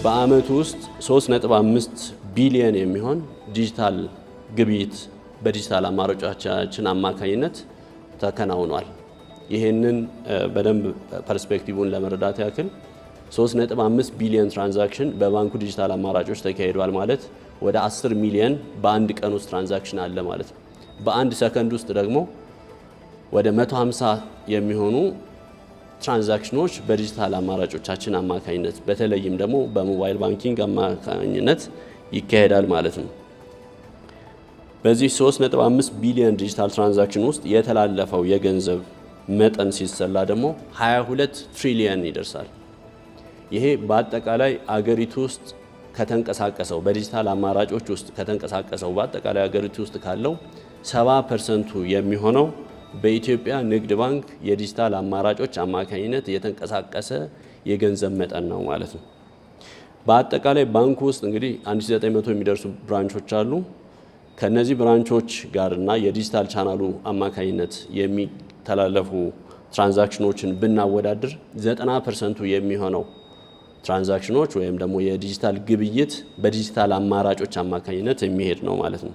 በአመቱ ውስጥ 3.5 ቢሊዮን የሚሆን ዲጂታል ግብይት በዲጂታል አማራጮቻችን አማካኝነት ተከናውኗል። ይሄንን በደንብ ፐርስፔክቲቭን ለመረዳት ያክል 3.5 ቢሊዮን ትራንዛክሽን በባንኩ ዲጂታል አማራጮች ተካሂዷል ማለት ወደ 10 ሚሊዮን በአንድ ቀን ውስጥ ትራንዛክሽን አለ ማለት ነው። በአንድ ሰከንድ ውስጥ ደግሞ ወደ 150 የሚሆኑ ትራንዛክሽኖች በዲጂታል አማራጮቻችን አማካኝነት በተለይም ደግሞ በሞባይል ባንኪንግ አማካኝነት ይካሄዳል ማለት ነው። በዚህ 3.5 ቢሊዮን ዲጂታል ትራንዛክሽን ውስጥ የተላለፈው የገንዘብ መጠን ሲሰላ ደግሞ 22 ትሪሊየን ይደርሳል። ይሄ በአጠቃላይ አገሪቱ ውስጥ ከተንቀሳቀሰው በዲጂታል አማራጮች ውስጥ ከተንቀሳቀሰው በአጠቃላይ አገሪቱ ውስጥ ካለው 70% የሚሆነው በኢትዮጵያ ንግድ ባንክ የዲጂታል አማራጮች አማካኝነት የተንቀሳቀሰ የገንዘብ መጠን ነው ማለት ነው። በአጠቃላይ ባንኩ ውስጥ እንግዲህ 1900 የሚደርሱ ብራንቾች አሉ። ከነዚህ ብራንቾች ጋርና የዲጂታል ቻናሉ አማካኝነት የሚተላለፉ ትራንዛክሽኖችን ብናወዳድር 90% የሚሆነው ትራንዛክሽኖች ወይም ደግሞ የዲጂታል ግብይት በዲጂታል አማራጮች አማካኝነት የሚሄድ ነው ማለት ነው።